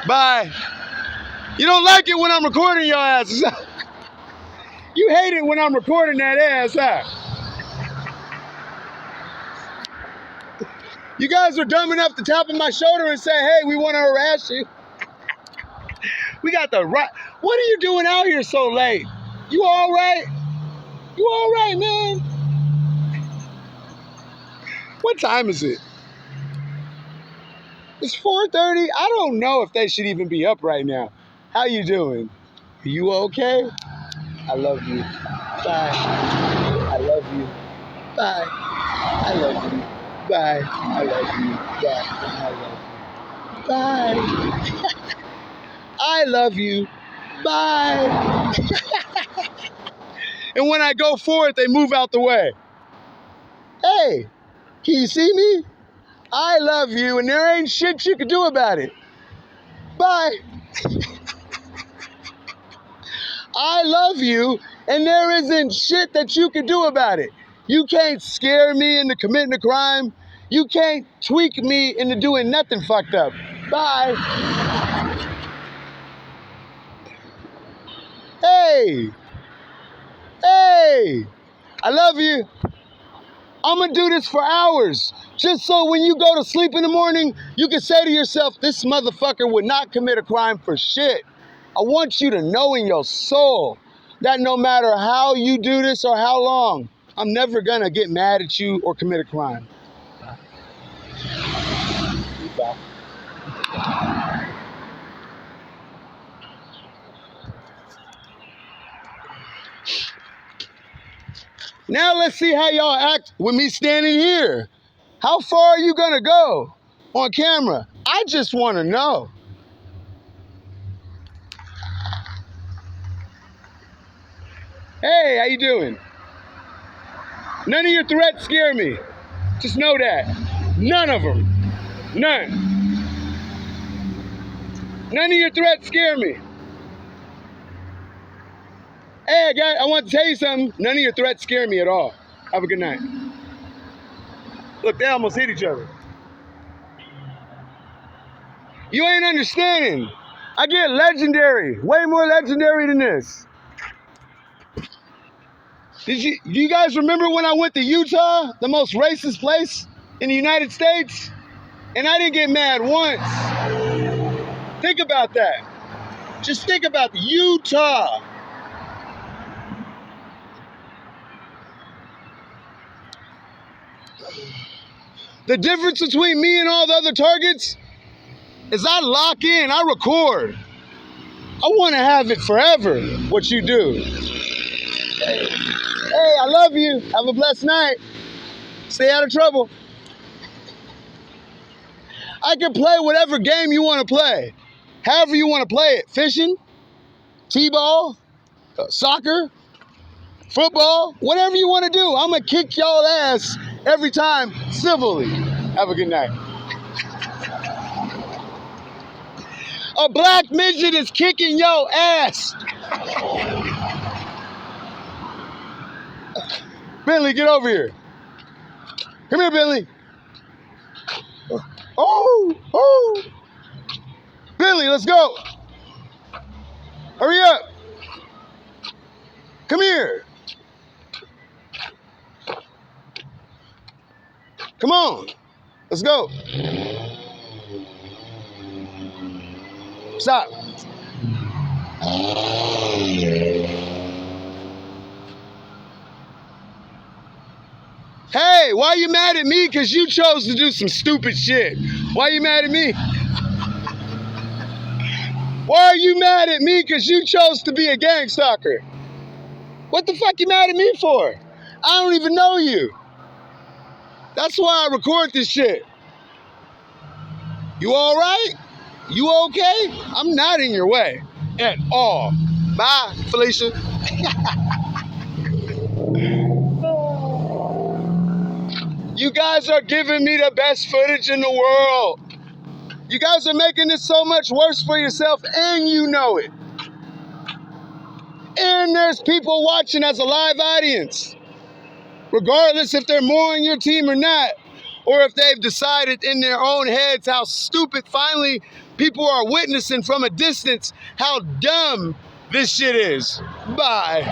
Bye. You don't like it when I'm recording your asses. You hate it when I'm recording that ass, huh? You guys are dumb enough to tap on my shoulder and say, hey, we want to harass you. We got the right. What are you doing out here so late? You all right? You all right, man? What time is it? It's 4:30. I don't know if they should even be up right now. How you doing? Are you okay? I love you. Bye. I love you. Bye. I love you. Bye. I love you. Bye. I love you. Bye. I love you. Bye. And when I go forward, they move out the way. Hey, can you see me? I love you, and there ain't shit you can do about it. Bye. I love you, and there isn't shit that you can do about it. You can't scare me into committing a crime. You can't tweak me into doing nothing fucked up. Bye. Hey. Hey. I love you. I'm going to do this for hours, just so when you go to sleep in the morning, you can say to yourself, this motherfucker would not commit a crime for shit. I want you to know in your soul that no matter how you do this or how long, I'm never going to get mad at you or commit a crime. Bye. Now let's see how y'all act with me standing here. How far are you going to go on camera? I just want to know. Hey, how you doing? None of your threats scare me. Just know that. None of them. None. None of your threats scare me. Hey, I want to tell you something. None of your threats scare me at all. Have a good night. Look, they almost hit each other. You ain't understanding. I get legendary. Way more legendary than this. Do you guys remember when I went to Utah, the most racist place in the United States? And I didn't get mad once. Think about that. Just think about Utah. The difference between me and all the other targets is I lock in, I record. I want to have it forever, what you do. Hey, I love you. Have a blessed night. Stay out of trouble. I can play whatever game you want to play. However you want to play it. Fishing, t-ball, soccer, football, whatever you want to do. I'm going to kick y'all ass every time civilly. Have a good night. A black midget is kicking your ass. Bentley, get over here. Come here, Bentley. Oh. Bentley, let's go. Hurry up. Come here. Come on. Let's go. Stop. Hey, why are you mad at me? Because you chose to do some stupid shit. Why are you mad at me? Why are you mad at me? Because you chose to be a gang stalker. What the fuck you mad at me for? I don't even know you. That's why I record this shit. You all right? You okay? I'm not in your way at all. Bye, Felicia. You guys are giving me the best footage in the world. You guys are making this so much worse for yourself, and you know it. And there's people watching as a live audience. Regardless if they're more on your team or not, or if they've decided in their own heads how stupid finally people are witnessing from a distance how dumb this shit is. Bye.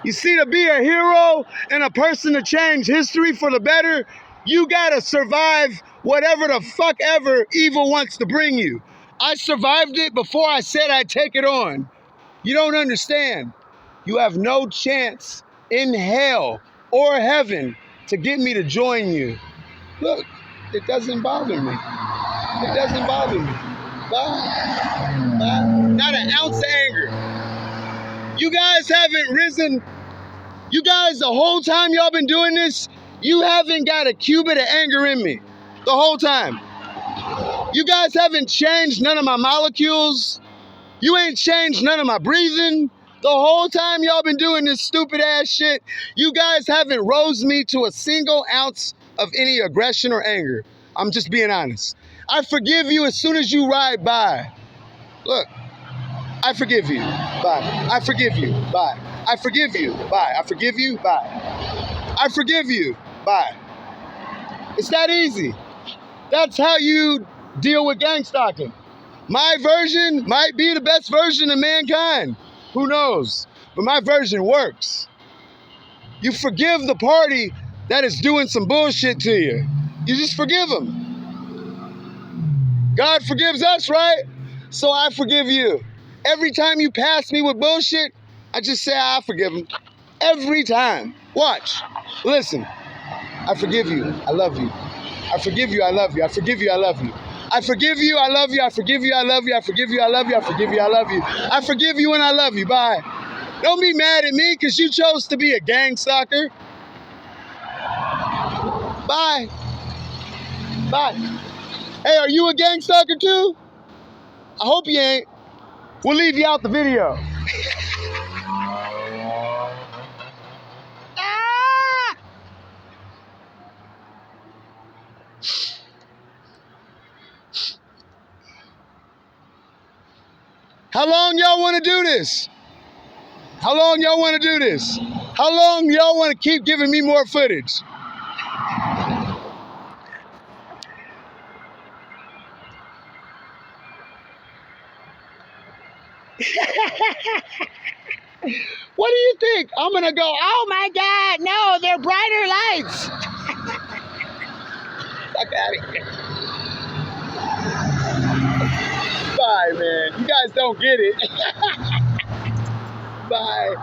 You see, to be a hero and a person to change history for the better, you gotta survive whatever the fuck ever evil wants to bring you. I survived it before I said I'd take it on. You don't understand. You have no chance in hell or heaven to get me to join you. Look, it doesn't bother me. It doesn't bother me. Bye. Bye. Not an ounce of anger. You guys haven't risen. You guys, the whole time y'all been doing this, you haven't got a cubit of anger in me. The whole time. You guys haven't changed none of my molecules. You ain't changed none of my breathing. The whole time y'all been doing this stupid ass shit, you guys haven't rose me to a single ounce of any aggression or anger. I'm just being honest. I forgive you as soon as you ride by. Look, I forgive you. Bye. I forgive you. Bye. I forgive you. Bye. I forgive you. Bye. I forgive you. Bye. It's that easy. That's how you deal with gang stalking. My version might be the best version of mankind. Who knows? But my version works. You forgive the party that is doing some bullshit to you. You just forgive them. God forgives us, right? So I forgive you. Every time you pass me with bullshit, I just say I forgive him. Every time. Watch. Listen. I forgive you. I love you. I forgive you. I love you. I forgive you. I love you. I forgive you. I love you. I forgive you. I love you. I forgive you. I love you. I forgive you. I love you. I forgive you and I love you. Bye. Don't be mad at me because you chose to be a gang stalker. Bye. Bye. Hey, are you a gang stalker too? I hope you ain't. We'll leave you out the video. How long y'all want to do this? How long y'all want to do this? How long y'all want to keep giving me more footage? What do you think? I'm going to go, oh my God, no, they're brighter lights. Fuck out of here. Bye, man. You guys don't get it. Bye.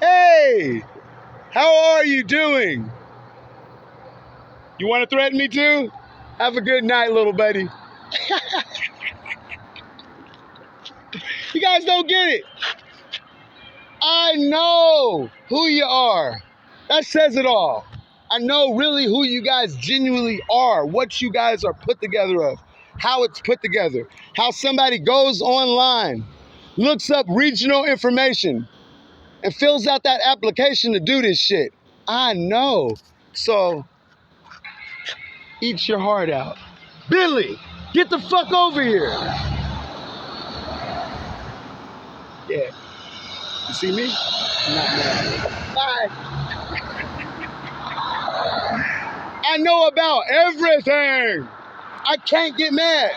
Hey, how are you doing? You want to threaten me too? Have a good night, little buddy. You guys don't get it. I know who you are. That says it all. I know really who you guys genuinely are, what you guys are put together of, how it's put together, how somebody goes online, looks up regional information, and fills out that application to do this shit. I know. So, eat your heart out. Billy, get the fuck over here. Yeah. You see me? Not mad. Bye. I know about everything. I can't get mad.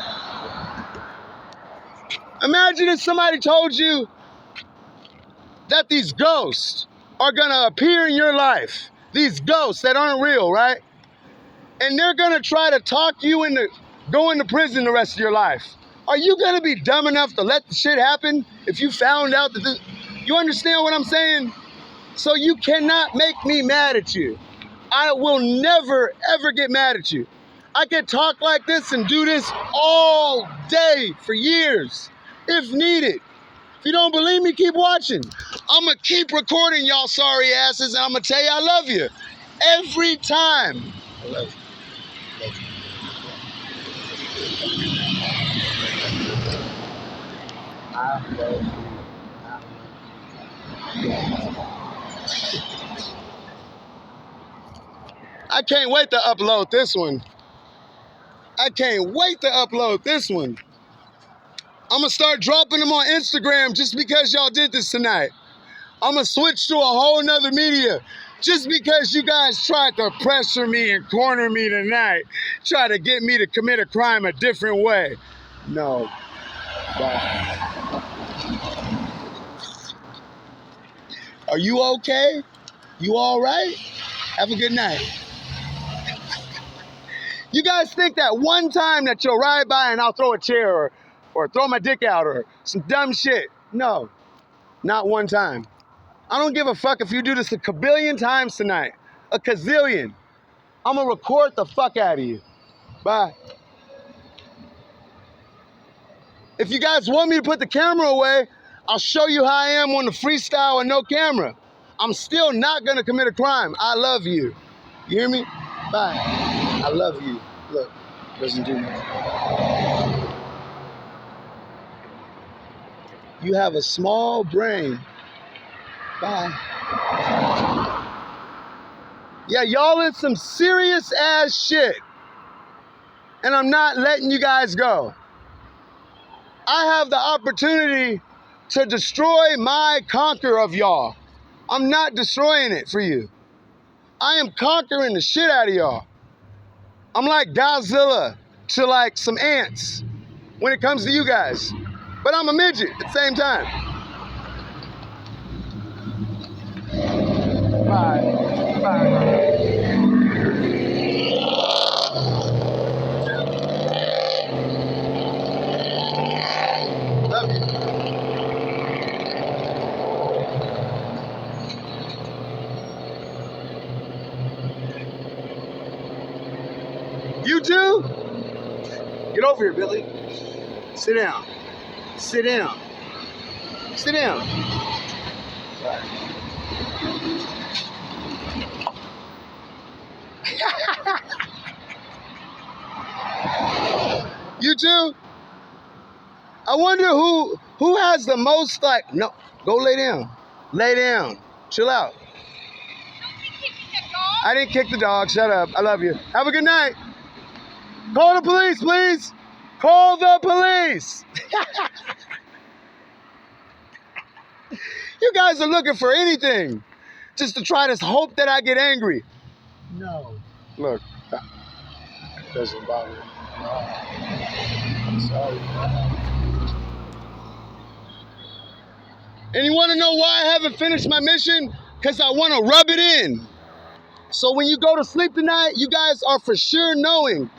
Imagine if somebody told you that these ghosts are gonna appear in your life. These ghosts that aren't real, right? And they're gonna try to talk you into going to prison the rest of your life. Are you gonna be dumb enough to let the shit happen if you found out that this, you understand what I'm saying? So you cannot make me mad at you. I will never, ever get mad at you. I can talk like this and do this all day for years, if needed. If you don't believe me, keep watching. I'm going to keep recording y'all sorry asses, and I'm going to tell you I love you. Every time. I love you. I love you. I can't wait to upload this one. I can't wait to upload this one. I'm gonna start dropping them on Instagram just because y'all did this tonight. I'm gonna switch to a whole nother media just because you guys tried to pressure me and corner me tonight. Try to get me to commit a crime a different way. No. Bye. Are you okay? You all right? Have a good night. You guys think that one time that you'll ride by and I'll throw a chair or throw my dick out or some dumb shit? No, not one time. I don't give a fuck if you do this a kabillion times tonight. A gazillion. I'm gonna record the fuck out of you. Bye. If you guys want me to put the camera away, I'll show you how I am on the freestyle and no camera. I'm still not gonna commit a crime. I love you. You hear me? Bye. I love you. Look, doesn't do nothing. You have a small brain. Bye. Yeah, y'all in some serious ass shit. And I'm not letting you guys go. I have the opportunity to destroy my conquer of y'all. I'm not destroying it for you. I am conquering the shit out of y'all. I'm like Godzilla to like some ants when it comes to you guys. But I'm a midget at the same time. Bye. Bye. Love you. You too? Get over here, Billy. Sit down. Sit down. Sit down. You too? I wonder who has the most like, no, go lay down. Lay down. Chill out. I didn't kick the dog. Shut up. I love you. Have a good night. Call the police, please. Call the police. You guys are looking for anything just to try to hope that I get angry. No. Look, that doesn't bother me. No. I'm sorry. And you want to know why I haven't finished my mission? Because I want to rub it in. So when you go to sleep tonight, you guys are for sure knowing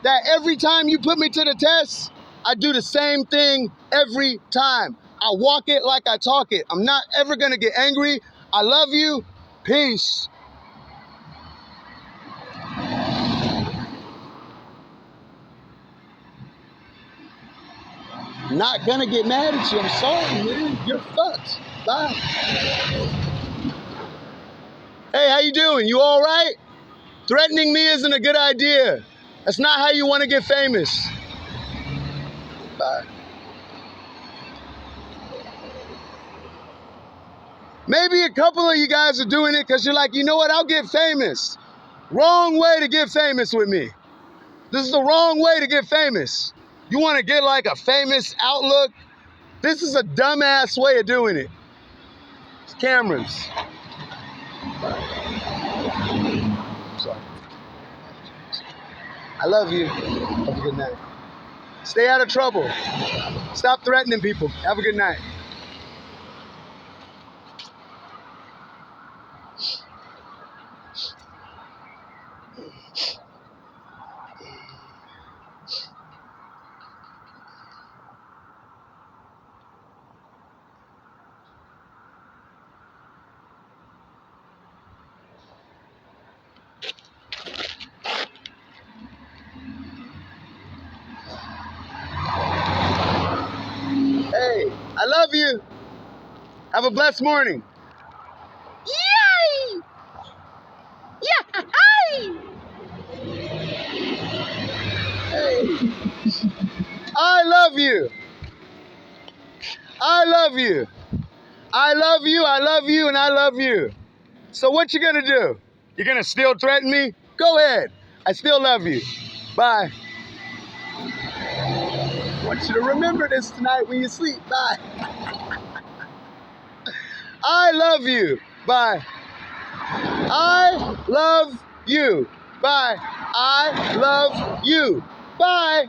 that every time you put me to the test, I do the same thing every time. I walk it like I talk it. I'm not ever going to get angry. I love you. Peace. Not going to get mad at you. I'm sorry, man. You're fucked. Bye. Hey, how you doing? You all right? Threatening me isn't a good idea. That's not how you want to get famous. Bye. Maybe a couple of you guys are doing it because you're like, you know what, I'll get famous. Wrong way to get famous with me. This is the wrong way to get famous. You want to get like a famous outlook? This is a dumbass way of doing it. It's cameras. Sorry. I love you. Have a good night. Stay out of trouble. Stop threatening people. Have a good night. Hey, I love you. Have a blessed morning. Yay! Yeah! Hey! I love you. I love you. I love you, I love you, and I love you. So what you gonna do? You gonna still threaten me? Go ahead. I still love you. Bye. want you to remember this tonight when you sleep. Bye. I love you. Bye. I love you. Bye. I love you. Bye.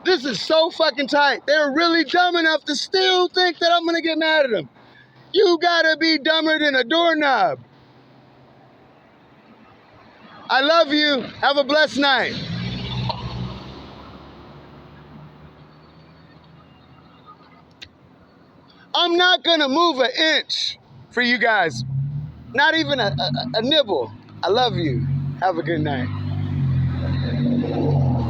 This is so fucking tight. They're really dumb enough to still think that I'm gonna get mad at them. You gotta be dumber than a doorknob. I love you. Have a blessed night. I'm not gonna move an inch for you guys. Not even a nibble. I love you. Have a good night.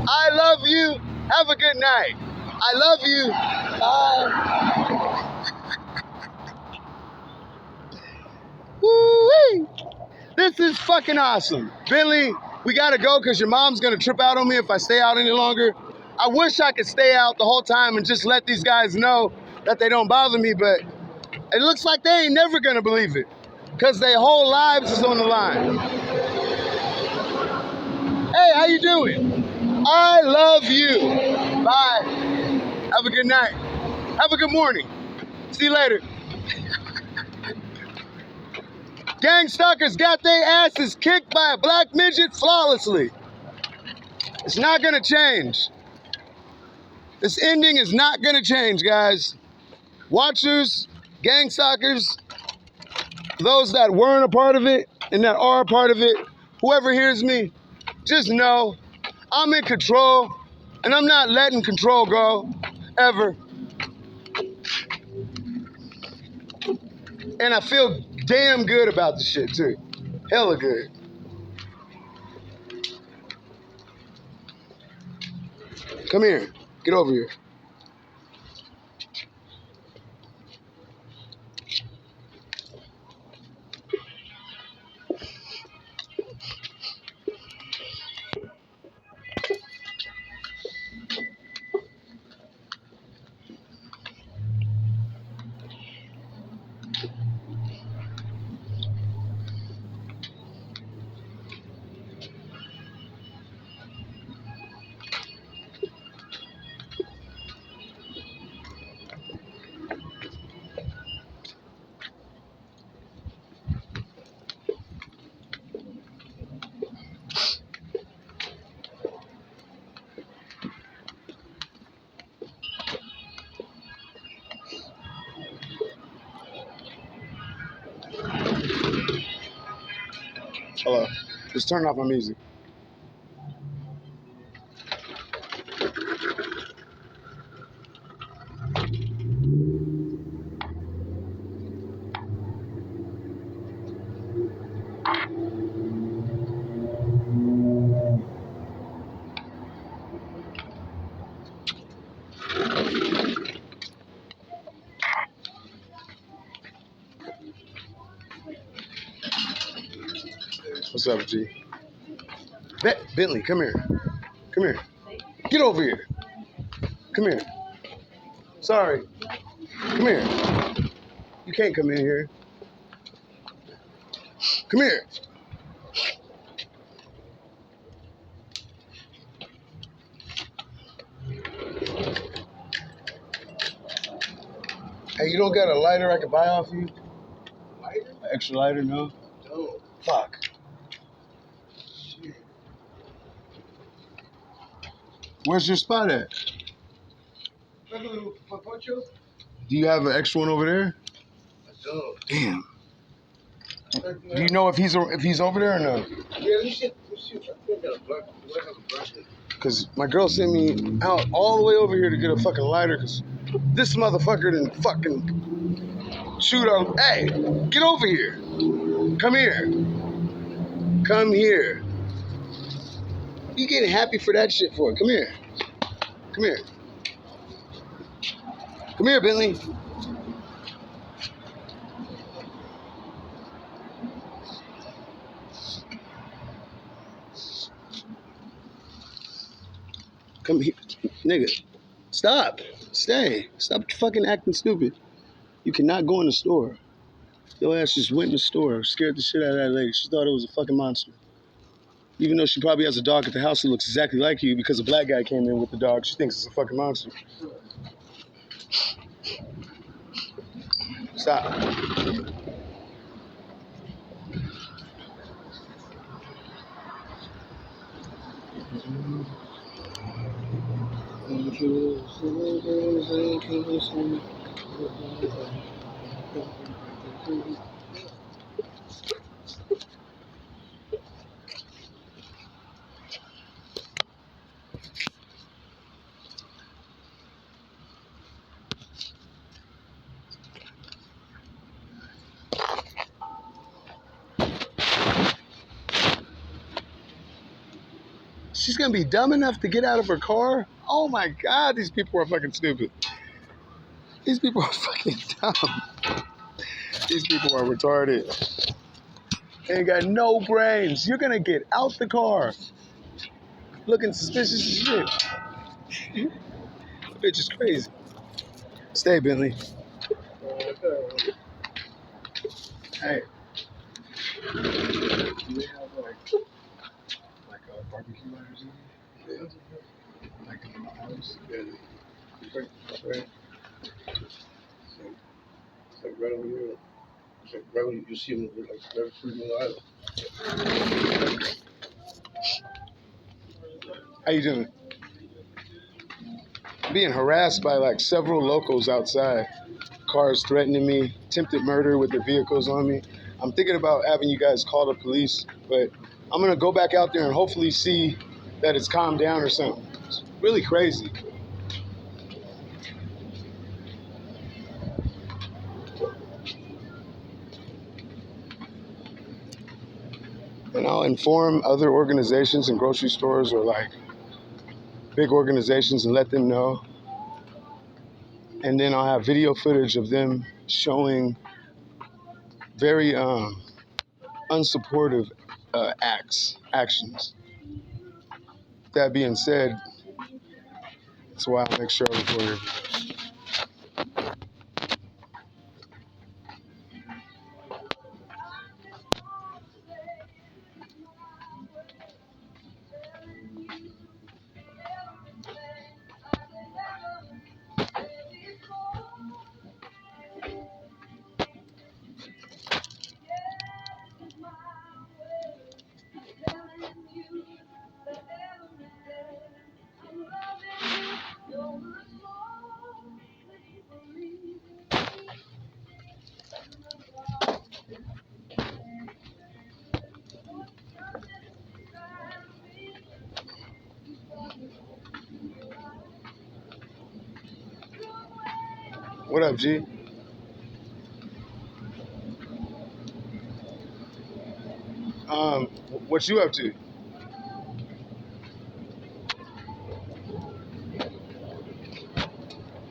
I love you. Have a good night. I love you. Bye. Woo-wee. This is fucking awesome. Billy, we gotta go because your mom's gonna trip out on me if I stay out any longer. I wish I could stay out the whole time and just let these guys know that they don't bother me, but it looks like they ain't never gonna believe it because their whole lives is on the line. Hey, how you doing? I love you. Bye. Have a good night. Have a good morning. See you later. Gang stalkers got their asses kicked by a black midget flawlessly. It's not gonna change. This ending is not gonna change, guys. Watchers, gang stalkers, those that weren't a part of it and that are a part of it, whoever hears me, just know I'm in control and I'm not letting control go, ever. And I feel damn good about the shit too. Hella good. Come here. Get over here. Hello. Just turn off my music. What's up, G? Bentley, come here. Come here. Get over here. Come here. Sorry. Come here. You can't come in here. Come here. Hey, you don't got a lighter I could buy off you? Lighter? An extra lighter, no? No. Fuck. Shit. Where's your spot at? Do you have an extra one over there? I don't. Damn. Do you know if he's over there or no? Yeah, we should. Because my girl sent me out all the way over here to get a fucking lighter because this motherfucker didn't fucking shoot on. Hey, get over here. Come here. Come here. What you getting happy for that shit for? Come here. Come here. Come here, Bentley. Come here, nigga. Stop. Stay. Stop fucking acting stupid. You cannot go in the store. Your ass just went in the store, scared the shit out of that lady. She thought it was a fucking monster. Even though she probably has a dog at the house that looks exactly like you because a black guy came in with the dog. She thinks it's a fucking monster. Stop. She's gonna be dumb enough to get out of her car? Oh my god, these people are fucking stupid. These people are fucking dumb. These people are retarded. They ain't got no brains. You're gonna get out the car looking suspicious as shit. The bitch is crazy. Stay, Bentley. Hey. Do they have like a barbecue lighters in here? Yeah. Like in the house? Yeah. Right. It's like right over here. It's like right when you see them, like right through the aisle. How you doing? I'm being harassed by like several locals outside. Cars threatening me, attempted murder with their vehicles on me. I'm thinking about having you guys call the police, but I'm gonna go back out there and hopefully see that it's calmed down or something. It's really crazy. And I'll inform other organizations and grocery stores or like big organizations and let them know. And then I'll have video footage of them showing very unsupportive actions. That being said, that's why I'll make sure I record it. What up, G? What you up to?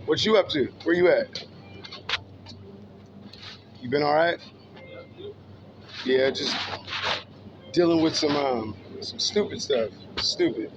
What you up to? Where you at? You been all right? Yeah, just dealing with some stupid stuff. Stupid.